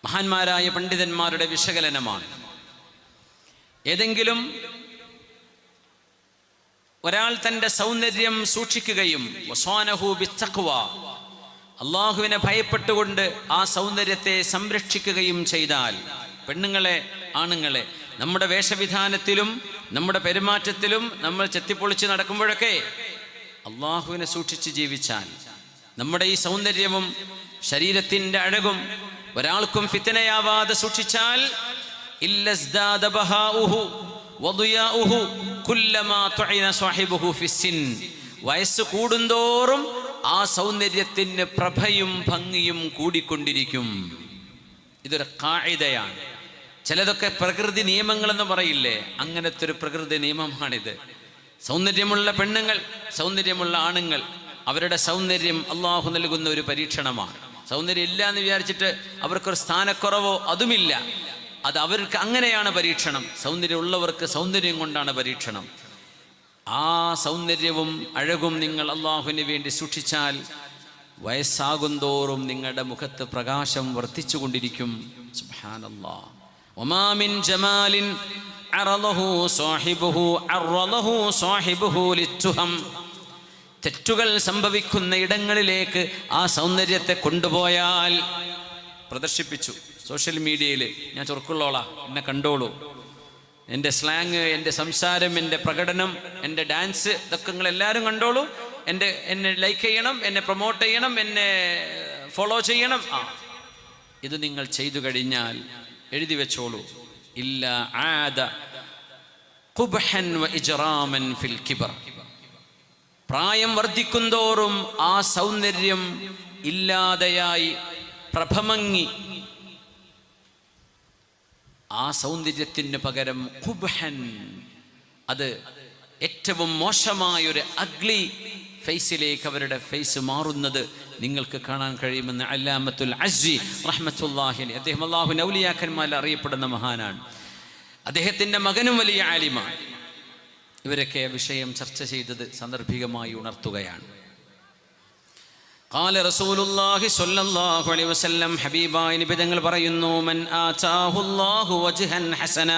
മഹാന്മാരായ പണ്ഡിതന്മാരുടെ വിശകലനമാണ്. ഏതെങ്കിലും ഒരാൾ തൻ്റെ സൗന്ദര്യം സൂക്ഷിക്കുകയും വസാനഹു ബിത്തഖ്വ, അള്ളാഹുവിനെ ഭയപ്പെട്ടുകൊണ്ട് ആ സൗന്ദര്യത്തെ സംരക്ഷിക്കുകയും ചെയ്താൽ, പെണ്ണുങ്ങളെ ആണുങ്ങളെ നമ്മുടെ വേഷവിധാനത്തിലും നമ്മുടെ പെരുമാറ്റത്തിലും നമ്മൾ ചെത്തിപ്പൊളിച്ച് നടക്കുമ്പോഴൊക്കെ അള്ളാഹുവിനെ സൂക്ഷിച്ച് ജീവിച്ചാൽ, നമ്മുടെ ഈ സൗന്ദര്യവും ശരീരത്തിൻ്റെ അഴകും ഒരാൾക്കും ഫിത്നയാവാതെ സൂക്ഷിച്ചാൽ, ഇല്ലസ്ദാദ ബഹാഉഹു വദിയാഉഹു കുല്ലമാ തുഇന സാഹിബുഹു ഫിസ്സിൻ, വയസ്സ് കൂടുന്തോറും ആ സൗന്ദര്യത്തിന് പ്രഭയും ഭംഗിയും കൂടിക്കൊണ്ടിരിക്കും. ഇതൊരു ഖാഇദയാണ്. ചിലതൊക്കെ പ്രകൃതി നിയമങ്ങളെന്ന് പറയില്ലേ, അങ്ങനത്തെ ഒരു പ്രകൃതി നിയമമാണിത്. സൗന്ദര്യമുള്ള പെണ്ണുങ്ങൾ, സൗന്ദര്യമുള്ള ആണുങ്ങൾ, അവരുടെ സൗന്ദര്യം അള്ളാഹു നൽകുന്ന ഒരു പരീക്ഷണമാണ്. സൗന്ദര്യം ഇല്ല എന്ന് വിചാരിച്ചിട്ട് അവർക്കൊരു സ്ഥാനക്കുറവോ അതുമില്ല. അത് അവർക്ക് അങ്ങനെയാണ് പരീക്ഷണം. സൗന്ദര്യമുള്ളവർക്ക് സൗന്ദര്യം കൊണ്ടാണ് പരീക്ഷണം. ആ സൗന്ദര്യവും അഴകും നിങ്ങൾ അള്ളാഹുവിന് വേണ്ടി സൂക്ഷിച്ചാൽ വയസ്സാകും തോറും നിങ്ങളുടെ മുഖത്ത് പ്രകാശം വർദ്ധിച്ചുകൊണ്ടിരിക്കും. സുബ്ഹാനല്ലാഹ്. വമാ മിൻ ജമാലിൻ അറളഹു സാഹിബുഹു അറളഹു സാഹിബുഹു ലിത്തുഹം, തെറ്റുകൾ സംഭവിക്കുന്ന ഇടങ്ങളിലേക്ക് ആ സൗന്ദര്യത്തെ കൊണ്ടുപോയാൽ, പ്രദർശിപ്പിച്ചു സോഷ്യൽ മീഡിയയിൽ, ഞാൻ ചൊറുക്കുള്ളോളാ, എന്നെ കണ്ടോളൂ, എൻ്റെ സ്ലാങ്, എൻ്റെ സംസാരം, എൻ്റെ പ്രകടനം, എൻ്റെ ഡാൻസ്, ഇതൊക്കെ നിങ്ങളെല്ലാവരും കണ്ടോളൂ, എന്നെ ലൈക്ക് ചെയ്യണം, എന്നെ പ്രൊമോട്ട് ചെയ്യണം, എന്നെ ഫോളോ ചെയ്യണം. ഇത് നിങ്ങൾ ചെയ്തു കഴിഞ്ഞാൽ എഴുതി വെച്ചോളൂ, ഇല്ല ആദ ഖുബ്ഹൻ വ ഇജ്റാമൻ ഫിൽ കിബർ, പ്രായം വർദ്ധിക്കുന്തോറും ആ സൗന്ദര്യം ഇല്ലാതെയായി പ്രഭമങ്ങി, ആ സൗന്ദര്യത്തിന് പകരം ഖുബ്ഹൻ, അത് ഏറ്റവും മോശമായൊരു അഗ്ലി ഫേസിലേക്ക് അവരുടെ ഫേസ് മാറുന്നത് നിങ്ങൾക്ക് കാണാൻ കഴിയുമെന്ന് അല്ലാമത്തുൽ അസ്സി റഹ്മത്തുള്ളാഹി അലൈഹി, അദ്ദേഹം അല്ലാഹുവിന്റെ ഔലിയാക്കന്മാരിൽ അറിയപ്പെടുന്ന മഹാനാണ്. അദ്ദേഹത്തിൻ്റെ മകനും വലിയ ആലിമാണ്. ഇവരൊക്കെ വിഷയം ചർച്ച ചെയ്തത് സന്ദർഭികമായി ഉണർത്തുകയാണ്. ഖാല റസൂലുള്ളാഹി സ്വല്ലല്ലാഹു അലൈഹി വസല്ലം, ഹബീബായ നബി തങ്ങൾ പറയുന്നു, മൻ ആതാഹുല്ലാഹു വജ്ഹൻ ഹസന,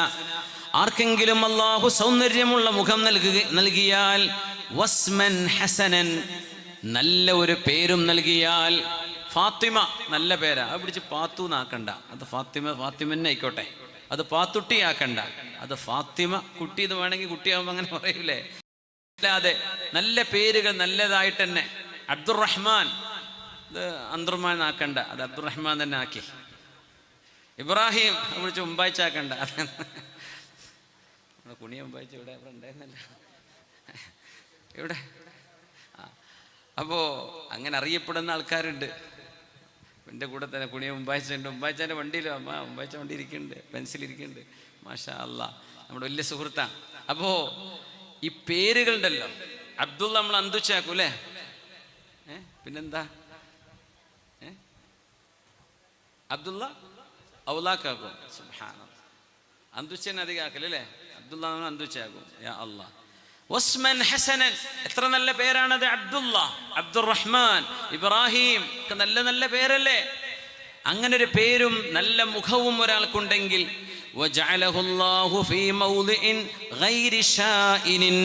ആർക്കെങ്കിലും അല്ലാഹു സൗന്ദര്യമുള്ള മുഖം നൽകിയാൽ, വസ്മൻ ഹസനൻ, നല്ല ഒരു പേരും നൽകിയാൽ, ഫാത്തിമ നല്ല പേരാ, അത് പിടിച്ച് പാത്തു എന്നാക്കണ്ട, അത് ഫാത്തിമന്നെ ആയിക്കോട്ടെ, അത് പാത്തുട്ടി ആക്കണ്ട, അത് ഫാത്തിമ കുട്ടി എന്ന് വേണമെങ്കിൽ കുട്ടിയാകുമ്പോൾ അങ്ങനെ പറയൂലേ, അല്ലാതെ നല്ല പേരുകൾ നല്ലതായിട്ട് തന്നെ. അബ്ദുറഹ്മാൻ, ഇത് അന്തുർമാൻ ആക്കണ്ട, അത് അബ്ദുറഹ്മാൻ തന്നെ ആക്കി. ഇബ്രാഹിം വിളിച്ച് മുമ്പായിച്ചാക്കണ്ട, കുണിയ മുമ്പായിച്ച ഇവിടെ ഉണ്ടായിരുന്നല്ല ഇവിടെ. അപ്പോൾ അങ്ങനെ അറിയപ്പെടുന്ന ആൾക്കാരുണ്ട്. എൻ്റെ കൂടെ തന്നെ കുണിയ മുമ്പായിച്ചുണ്ട്, മുമ്പായിച്ചാൻ്റെ വണ്ടിയിലും അമ്മ മുമ്പായിച്ച വണ്ടി ഇരിക്കുന്നുണ്ട്, പെൻസിൽ ഇരിക്കുന്നുണ്ട്, മാഷാ അല്ലാഹ്, നമ്മുടെ വലിയ സുഹൃത്താണ്. അപ്പോൾ ഈ പേരുകളുണ്ടല്ലോ, അബ്ദുള്ള നമ്മൾ അന്തുച്ചാക്കൂല്ലേ, പിന്നെന്താ അബ്ദുള്ള ഔലാക്കാക്കും, സുബ്ഹാനല്ലാഹ്, അന്തുച്ചനെ അധികം ആക്കല്ലേ, അബ്ദുള്ള അന്തുച്ചാക്കും. യാ അല്ലാഹ്. വസ്മൻ ഹസനൻ, എത്ര നല്ല പേരാണത്. അബ്ദുള്ള, അബ്ദുറഹ്മാൻ, ഇബ്രാഹിം, ഒക്കെ നല്ല നല്ല പേരല്ലേ. അങ്ങനെ ഒരു പേരും നല്ല മുഖവും ഒരാൾക്കുണ്ടെങ്കിൽ, വജഅലഹുല്ലാഹു ഫീ മൗദിഇൻ ഗൈരി ശാഇനിൻ,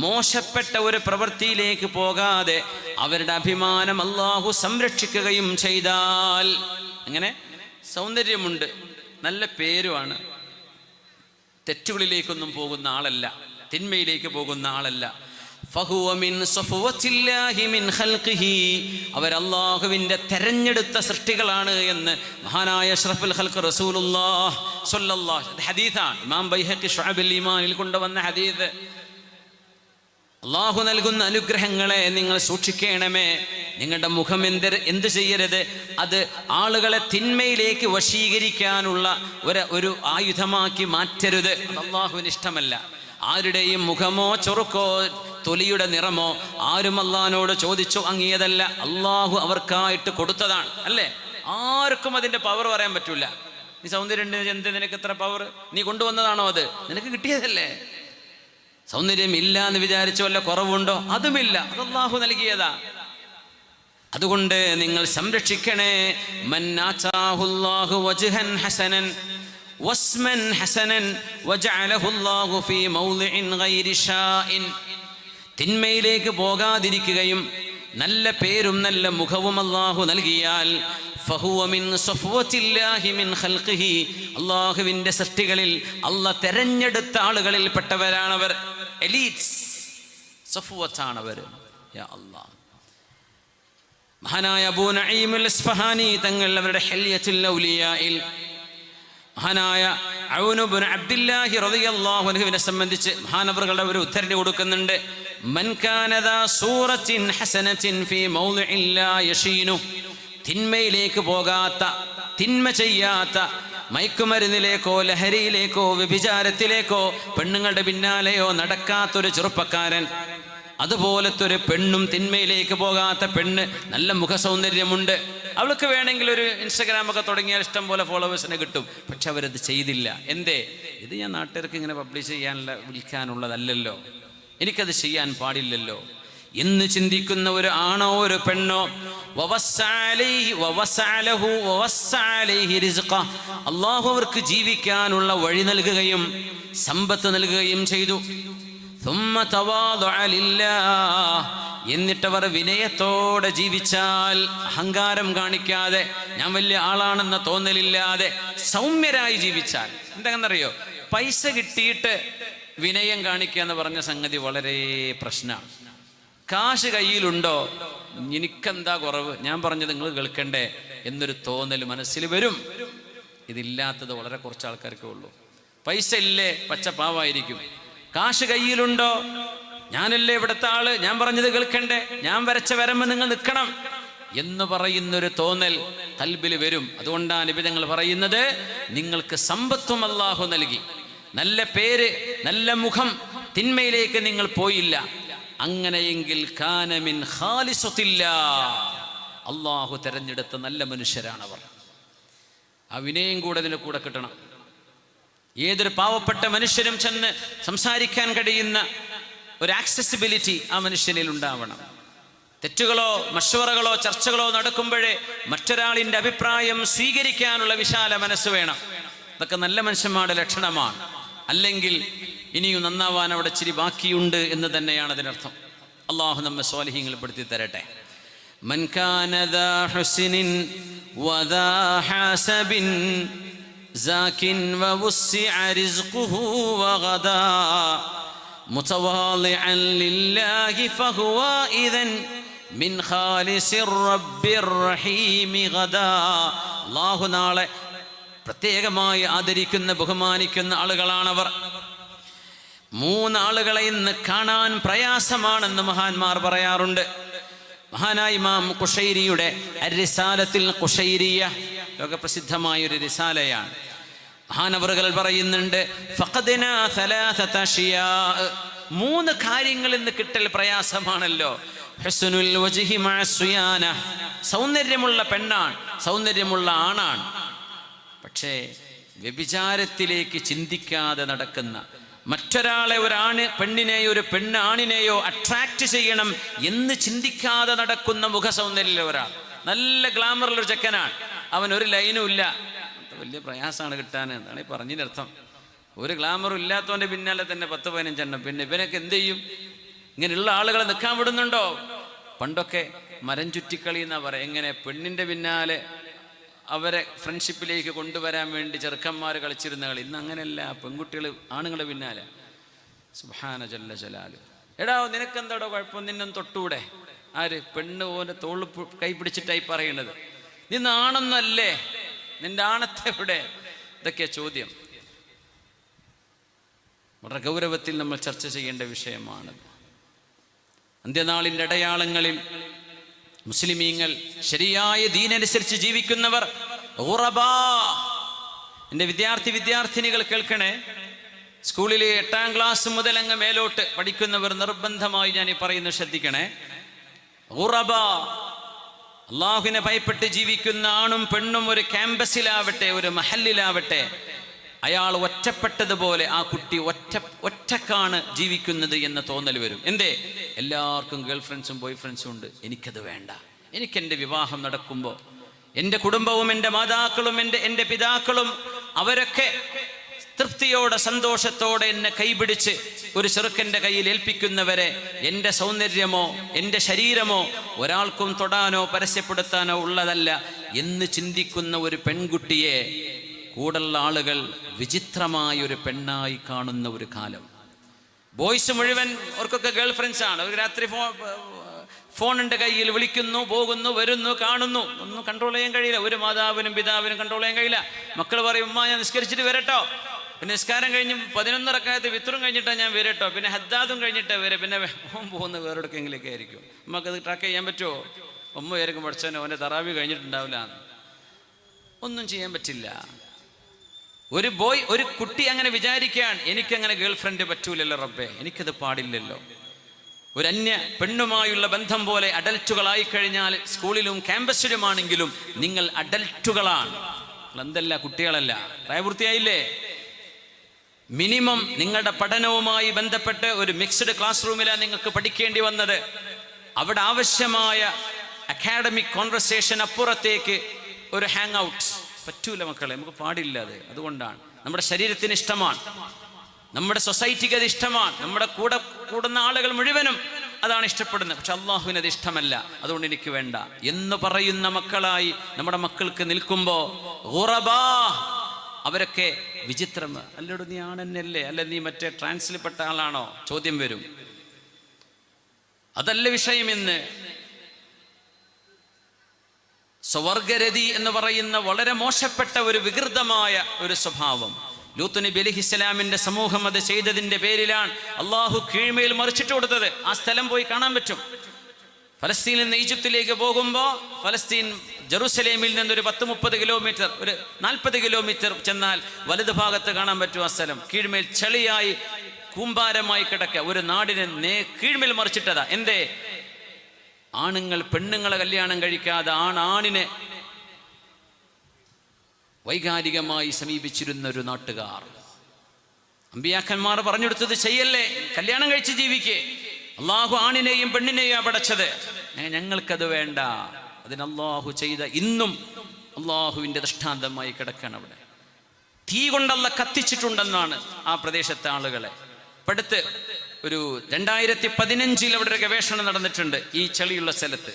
മോശപ്പെട്ട ഒരു പ്രവൃത്തിയിലേക്ക് പോകാതെ അവരുടെ അഭിമാനം അല്ലാഹു സംരക്ഷിക്കുകയും ചെയ്താൽ, അങ്ങനെ സൗന്ദര്യമുണ്ട്, നല്ല പേരുമാണ്, തെറ്റുകളിലേക്കൊന്നും പോകുന്ന ആളല്ല, തിന്മയിലേക്ക് പോകുന്ന ആളല്ല. ഫഹുവ മിൻ സഫവത്തില്ലാഹി മിൻ ഖൽഖിഹി, അവർ അല്ലാഹുവിൻ്റെ തെരഞ്ഞെടുത്ത സൃഷ്ടികളാണ് എന്ന് മഹാനായ അഷ്റഫുൽ ഖൽഖ് റസൂലുള്ളാഹി സ്വല്ലല്ലാഹു അലൈഹി വസല്ലം, ഹദീസാണ്. ഇമാം ബൈഹഖി ശുഅബുൽ ഈമാനിൽ കൊണ്ടുവന്ന ഹദീസ്. അള്ളാഹു നൽകുന്ന അനുഗ്രഹങ്ങളെ നിങ്ങൾ സൂക്ഷിക്കണമേ. നിങ്ങളുടെ മുഖം എന്ത് ചെയ്യരുത്, അത് ആളുകളെ തിന്മയിലേക്ക് വശീകരിക്കാനുള്ള ഒരു ആയുധമാക്കി മാറ്റരുത്. അത് അള്ളാഹുവിന് ഇഷ്ടമല്ല. ആരുടെയും മുഖമോ ചൊറുക്കോ തൊലിയുടെ നിറമോ ആരും അള്ളാഹിനോട് ചോദിച്ചു വാങ്ങിയതല്ല, അള്ളാഹു അവർക്കായിട്ട് കൊടുത്തതാണ്, അല്ലേ? ആർക്കും അതിൻ്റെ പവർ പറയാൻ പറ്റൂല. നീ സൗന്ദര്യം ഉണ്ട്, എന്ത് നിനക്ക് എത്ര പവർ, നീ കൊണ്ടുവന്നതാണോ, അത് നിനക്ക് കിട്ടിയതല്ലേ. സൗന്ദര്യം ഇല്ല എന്ന് വിചാരിച്ചു വല്ല കുറവുണ്ടോ, അതുമില്ല, അത് അല്ലാഹു നൽകിയതാ. അതുകൊണ്ട് നിങ്ങൾ സംരക്ഷിക്കണേ. മൻ ആതാഹുല്ലാഹു വജ്ഹൻ ഹസനൻ വസ്മൻ ഹസനൻ വജഅലഹുല്ലാഹു ഫീ മൗളിഇൻ ഗൈരി ഷാഇൻ. തിന്മയിലേക്ക് പോകാതിരിക്കുകയും നല്ല പേരും നല്ല മുഖവും അല്ലാഹു നൽകിയാൽ ഫഹുവ മിൻ സഫ്വത്തില്ലാഹി മിൻ ഖൽഖിഹി, അല്ലാഹുവിൻ്റെ സൃഷ്ടികളിൽ അല്ലാഹ് തെരഞ്ഞെടുത്ത ആളുകളിൽ പെട്ടവരാണവർ. എലീറ്റ്സ്, സഫ്വത്താണവർ. യാ അല്ലാഹ്. മഹാനായ അബൂ നഈമുൽ ഇസ്ഫഹാനി തങ്ങൾ അവരുടെ ഹില്യത്തുൽ ഔലിയായിൽ മഹാനായ ഔൻ ഇബ്നു അബ്ദില്ലാഹി റളിയല്ലാഹു അൻഹുവിനെ സംബന്ധിച്ച് മഹാനവറുകളുടെ ഒരു ഉദ്ധരണി കൊടുക്കുന്നുണ്ട്. മൻ കാന ദാ സൂറത്തിൻ ഹസനത്തിൻ ഫീ മൗളിഇൻ ലാ യശീനു, തിന്മയിലേക്ക് പോകാത്ത, തിന്മ ചെയ്യാത്ത, മയക്കുമരുന്നിലേക്കോ ലഹരിയിലേക്കോ വ്യഭിചാരത്തിലേക്കോ പെണ്ണുങ്ങളുടെ പിന്നാലെയോ നടക്കാത്തൊരു ചെറുപ്പക്കാരൻ, അതുപോലത്തെ ഒരു പെണ്ണും, തിന്മയിലേക്ക് പോകാത്ത പെണ്ണ്, നല്ല മുഖസൗന്ദര്യമുണ്ട്, അവൾക്ക് വേണമെങ്കിൽ ഒരു ഇൻസ്റ്റഗ്രാമൊക്കെ തുടങ്ങിയാൽ ഇഷ്ടം പോലെ ഫോളോവേഴ്സിനെ കിട്ടും. പക്ഷെ അവരത് ചെയ്തില്ല. എന്തേ? ഇത് ഞാൻ നാട്ടുകാർക്ക് ഇങ്ങനെ പബ്ലിഷ് ചെയ്യാനുള്ള, വിൽക്കാനുള്ളതല്ലല്ലോ, എനിക്കത് ചെയ്യാൻ പാടില്ലല്ലോ എന്ന് ചിന്തിക്കുന്ന ഒരു ആണോ ഒരു പെണ്ണോ, അല്ലാഹു അവർക്ക് ജീവിക്കാനുള്ള വഴി നൽകുകയും സമ്പത്ത് നൽകുകയും ചെയ്തു. എന്നിട്ടവർ വിനയത്തോടെ ജീവിച്ചാൽ, അഹങ്കാരം കാണിക്കാതെ, ഞാൻ വലിയ ആളാണെന്ന തോന്നലില്ലാതെ സൗമ്യരായി ജീവിച്ചാൽ. എന്താണെന്നറിയോ? പൈസ കിട്ടിയിട്ട് വിനയം കാണിക്കുക എന്ന് പറഞ്ഞ സംഗതി വളരെ പ്രശ്നമാണ്. കാശ് കയ്യിലുണ്ടോ, എനിക്കെന്താ കുറവ്, ഞാൻ പറഞ്ഞത് നിങ്ങൾ കേൾക്കണ്ടേ എന്നൊരു തോന്നൽ മനസ്സിൽ വരും. ഇതില്ലാത്തത് വളരെ കുറച്ച് ആൾക്കാർക്കേ ഉള്ളൂ. പൈസ ഇല്ലേ, പച്ചപ്പാവായിരിക്കും. കാശ് കയ്യിലുണ്ടോ, ഞാനല്ലേ ഇവിടുത്തെ ആള്, ഞാൻ പറഞ്ഞത് കേൾക്കണ്ടേ, ഞാൻ വരച്ച വരമ്പ് നിങ്ങൾ നിൽക്കണം എന്ന് പറയുന്നൊരു തോന്നൽ ഖൽബിൽ വരും. അതുകൊണ്ടാണ് നബി തങ്ങൾ പറയുന്നത്, നിങ്ങൾക്ക് സമ്പത്തും അല്ലാഹു നൽകി, നല്ല പേര്, നല്ല മുഖം, തിന്മയിലേക്ക് നിങ്ങൾ പോയില്ല. അങ്ങനെയെങ്കിൽ കാന മിൻ ഖാലിസത്തില്ലാ, അല്ലാഹു തെരഞ്ഞെടുത്ത നല്ല മനുഷ്യരാണവർ. ആ വിനയം കൂടെ അതിന് കൂടെ കിട്ടണം. ഏതൊരു പാവപ്പെട്ട മനുഷ്യനും ചെന്ന് സംസാരിക്കാൻ കഴിയുന്ന ഒരു ആക്സസിബിലിറ്റി ആ മനുഷ്യനിൽ ഉണ്ടാവണം. തെറ്റുകളോ മഷ്വറകളോ ചർച്ചകളോ നടക്കുമ്പോഴേ മറ്റൊരാളിൻ്റെ അഭിപ്രായം സ്വീകരിക്കാനുള്ള വിശാല മനസ്സ് വേണം. ഇതൊക്കെ നല്ല മനുഷ്യന്മാരുടെ ലക്ഷണമാണ്. അല്ലെങ്കിൽ ഇനിയും നന്നാവാൻ അവിടെ ഇച്ചിരി ബാക്കിയുണ്ട് എന്ന് തന്നെയാണ് അതിനർത്ഥം. അള്ളാഹു നമ്മെ സ്വാലിഹീങ്ങൾ പെടുത്തി തരട്ടെ. മൻ കാന ദാ ഹുസ്നിൻ വദാ ഹസബിൻ സാകിൻ വവസ്സിഅ റിസ്ഖുഹു വഗദാ മുതവാളിഅൻ ലില്ലാഹി ഫഹുവ ഇദൻ മിൻ ഖാലിസിർ റബ്ബിർ റഹീം ഗദാ. അല്ലാഹു നാളെ പ്രത്യേകമായി ആദരിക്കുന്ന, ബഹുമാനിക്കുന്ന ആളുകളാണവർ. മൂന്നാളുകളെ ഇന്ന് കാണാൻ പ്രയാസമാണെന്ന് മഹാന്മാർ പറയാറുണ്ട്. മഹാനായ ഇമാം ഖുശൈരിയുടെ അർ-റിസാലത്തുൽ ഖുശൈരിയ ലോകപ്രസിദ്ധമായൊരു റിസാലയാണ്. മഹാനവറുകൾ പറയുന്നുണ്ട്, ഫഖദ്നാ സലാസത അഷ്യാ, മൂന്ന് കാര്യങ്ങൾ ഇന്ന് കിട്ടൽ പ്രയാസമാണല്ലോ. ഹുസ്നുൽ വജ്ഹി മഅ സുയാന, സൗന്ദര്യമുള്ള പെണ്ണാണ്, സൗന്ദര്യമുള്ള ആണാണ്. പക്ഷേ വ്യഭിചാരത്തിലേക്ക് ചിന്തിക്കാതെ നടക്കുന്ന, മറ്റൊരാളെ, ഒരാണ് പെണ്ണിനെയോ ഒരു പെണ്ണ് ആണിനെയോ അട്രാക്റ്റ് ചെയ്യണം എന്ന് ചിന്തിക്കാതെ നടക്കുന്ന മുഖസൗന്ദര്യം ഒരാൾ, നല്ല ഗ്ലാമറുള്ളൊരു ചെക്കനാണ്, അവൻ ഒരു ലൈനും ഇല്ല, വലിയ പ്രയാസമാണ് കിട്ടാൻ എന്നാണ് ഈ പറഞ്ഞതിനർത്ഥം. ഒരു ഗ്ലാമറും ഇല്ലാത്തവൻ്റെ പിന്നാലെ തന്നെ 10-15 എണ്ണം. പിന്നെ ഇവനൊക്കെ എന്ത് ചെയ്യും? ഇങ്ങനെയുള്ള ആളുകളെ നിൽക്കാൻ വിടുന്നുണ്ടോ? പണ്ടൊക്കെ മരം ചുറ്റിക്കളി എന്നാ പറയാം. എങ്ങനെ പെണ്ണിൻ്റെ പിന്നാലെ അവരെ ഫ്രണ്ട്ഷിപ്പിലേക്ക് കൊണ്ടുവരാൻ വേണ്ടി ചെറുക്കന്മാർ കളിച്ചിരുന്ന കളി. ഇന്ന് അങ്ങനെയല്ല, പെൺകുട്ടികൾ ആണുങ്ങളുടെ പിന്നാലെ. സുബ്ഹാന ജല്ല ജലാലു. എടാ നിനക്കെന്താടോ കുഴപ്പം, നിന്നൊന്ന് തൊട്ടൂടെ? ആര്? പെണ്ണ് പോലെ തോള് കൈ പിടിച്ചിട്ടായി പറയണത്. നീ ആണൊന്നല്ലേ, നിന്റെ ആണത്തെ എവിടെ? ഇതൊക്കെയാ ചോദ്യം. വളരെ ഗൗരവത്തിൽ നമ്മൾ ചർച്ച ചെയ്യേണ്ട വിഷയമാണ്. അന്ത്യനാളിൻ്റെ അടയാളങ്ങളിൽ മുസ്ലിമീങ്ങൾ ശരിയായ ദീനനുസരിച്ച് ജീവിക്കുന്നവർ ഗുറബാ. എൻ്റെ വിദ്യാർത്ഥിനികൾ കേൾക്കണേ, സ്കൂളിൽ 8ാം ക്ലാസ് മുതൽ അങ്ങ് മേലോട്ട് പഠിക്കുന്നവർ നിർബന്ധമായി ഞാൻ ഈ പറയുന്നത് ശ്രദ്ധിക്കണേ. ഗുറബാ, അള്ളാഹുവിനെ ഭയപ്പെട്ട് ജീവിക്കുന്ന ആണും പെണ്ണും ഒരു ക്യാമ്പസിലാവട്ടെ, ഒരു മഹല്ലിലാവട്ടെ, അയാൾ ഒറ്റപ്പെട്ടതുപോലെ ആ കുട്ടി ഒറ്റക്കാണ് ജീവിക്കുന്നത് എന്ന തോന്നൽ വരും. എന്തേ? എല്ലാവർക്കും ഗേൾ ഫ്രണ്ട്സും ബോയ് ഫ്രണ്ട്സും ഉണ്ട്, എനിക്കത് വേണ്ട, എനിക്കെൻ്റെ വിവാഹം നടക്കുമ്പോൾ എൻ്റെ കുടുംബവും എൻ്റെ മാതാക്കളും എൻ്റെ പിതാക്കളും അവരൊക്കെ തൃപ്തിയോടെ സന്തോഷത്തോടെ എന്നെ കൈപിടിച്ച് ഒരു ചെറുക്കൻ്റെ കയ്യിൽ ഏൽപ്പിക്കുന്നവരെ എൻ്റെ സൗന്ദര്യമോ എൻ്റെ ശരീരമോ ഒരാൾക്കും തൊടാനോ പരസ്യപ്പെടുത്താനോ ഉള്ളതല്ല എന്ന് ചിന്തിക്കുന്ന ഒരു പെൺകുട്ടിയെ കൂടുള്ള ആളുകൾ വിചിത്രമായൊരു പെണ്ണായി കാണുന്ന ഒരു കാലം. ബോയ്സ് മുഴുവൻ അവർക്കൊക്കെ ഗേൾ ഫ്രണ്ട്സ് ആണ്. ഒരു രാത്രി ഫോണിൻ്റെ കയ്യിൽ വിളിക്കുന്നു, പോകുന്നു, വരുന്നു, കാണുന്നു. ഒന്നും കൺട്രോൾ ചെയ്യാൻ കഴിയില്ല. ഒരു മാതാവിനും പിതാവിനും കൺട്രോൾ ചെയ്യാൻ കഴിയില്ല. മക്കൾ പറയും, ഉമ്മ ഞാൻ നിസ്കരിച്ചിട്ട് വരട്ടോ. പിന്നെ നിസ്കാരം കഴിഞ്ഞ് 11 റക്അത്ത് വിത്റും കഴിഞ്ഞിട്ടാണ് ഞാൻ വരട്ടോ. പിന്നെ ഹദ്ദാദും കഴിഞ്ഞിട്ട് വരെ. പിന്നെ പോകുന്ന വേറെടുക്കെങ്കിലൊക്കെ ആയിരിക്കും. നമുക്കത് ട്രാക്ക് ചെയ്യാൻ പറ്റുമോ? ഉമ്മ ആയിരിക്കും പഠിച്ചവനെ ഓൻ്റെ തറാവി കഴിഞ്ഞിട്ടുണ്ടാവില്ല. ഒന്നും ചെയ്യാൻ പറ്റില്ല. ഒരു കുട്ടി അങ്ങനെ വിചാരിക്കുകയാണ്, എനിക്കങ്ങനെ ഗേൾ ഫ്രണ്ട് പറ്റൂലല്ലോ റബ്ബേ, എനിക്കത് പാടില്ലല്ലോ. ഒരു അന്യ പെണ്ണുമായുള്ള ബന്ധം പോലെ അഡൽറ്റുകളായി കഴിഞ്ഞാൽ സ്കൂളിലും ക്യാമ്പസിലുമാണെങ്കിലും നിങ്ങൾ അഡൽറ്റുകളാണ്. എന്തല്ല, കുട്ടികളല്ല. പ്രായപൂർത്തിയായില്ലേ? മിനിമം നിങ്ങളുടെ പഠനവുമായി ബന്ധപ്പെട്ട് ഒരു മിക്സ്ഡ് ക്ലാസ് റൂമിലാണ് നിങ്ങൾക്ക് പഠിക്കേണ്ടി വന്നത്. അവിടെ ആവശ്യമായ അക്കാഡമിക് കോൺവെർസേഷൻ അപ്പുറത്തേക്ക് ഒരു ഹാങ് ഔട്ട് പറ്റൂല മക്കളെ, നമുക്ക് പാടില്ല. അതുകൊണ്ടാണ് നമ്മുടെ ശരീരത്തിന് ഇഷ്ടമാണ്, നമ്മുടെ സൊസൈറ്റിക്ക് അത് ഇഷ്ടമാണ്, നമ്മുടെ കൂടെ കൂടുന്ന ആളുകൾ മുഴുവനും അതാണ് ഇഷ്ടപ്പെടുന്നത്. പക്ഷെ അള്ളാഹുവിന് അത് ഇഷ്ടമല്ല. അതുകൊണ്ട് എനിക്ക് വേണ്ട എന്ന് പറയുന്ന മക്കളായി നമ്മുടെ മക്കൾക്ക് നിൽക്കുമ്പോൾ അവരൊക്കെ വിചിത്രം. അല്ലടോ നീ ആണെന്നല്ലേ, അല്ല നീ മറ്റേ ട്രാൻസിൽപ്പെട്ട ആളാണോ ചോദ്യം വരും. അതല്ല വിഷയം. ഇന്ന് സ്വവർഗരതി എന്ന് പറയുന്ന വളരെ മോശപ്പെട്ട ഒരു വികൃതമായ ഒരു സ്വഭാവം ലൂത്ത് നബി അലൈഹിസ്സലാമിന്റെ സമൂഹം അത് ചെയ്തതിന്റെ പേരിലാണ് അള്ളാഹു കീഴ്മേൽ മറിച്ചിട്ട് കൊടുത്തത്. ആ സ്ഥലം പോയി കാണാൻ പറ്റും. ഫലസ്തീനിൽ നിന്ന് ഈജിപ്തിലേക്ക് പോകുമ്പോൾ ഫലസ്തീൻ ജെറുസലേമിൽ നിന്നൊരു 10-30 കിലോമീറ്റർ, ഒരു 40 കിലോമീറ്റർ ചെന്നാൽ വലത് ഭാഗത്ത് കാണാൻ പറ്റും ആ സ്ഥലം. കീഴ്മേൽ ചെളിയായി കൂമ്പാരമായി കിടക്കുക. ഒരു നാടിനെ കീഴ്മേൽ മറിച്ചിട്ടതാ. എന്തേ? ആണുങ്ങൾ പെണ്ണുങ്ങളെ കല്യാണം കഴിക്കാതെ ആണിനെ വൈകാരികമായി സമീപിച്ചിരുന്ന ഒരു നാട്ടുകാർ. അമ്പിയാക്കന്മാർ പറഞ്ഞെടുത്തത് ചെയ്യല്ലേ, കല്യാണം കഴിച്ച് ജീവിക്കേ. അള്ളാഹു ആണിനെയും പെണ്ണിനെയും പടച്ചത്. ഞങ്ങൾക്കത് വേണ്ട. അതിന് അള്ളാഹു ചെയ്ത ഇന്നും അള്ളാഹുവിൻ്റെ ദൃഷ്ടാന്തമായി കിടക്കണം. അവിടെ തീ കൊണ്ടല്ല കത്തിച്ചിട്ടുണ്ടെന്നാണ് ആ പ്രദേശത്തെ ആളുകളെ. ഇപ്പടുത്ത് ഒരു 2015 അവിടെ ഒരു ഗവേഷണം നടന്നിട്ടുണ്ട് ഈ ചെളിയുള്ള സ്ഥലത്ത്.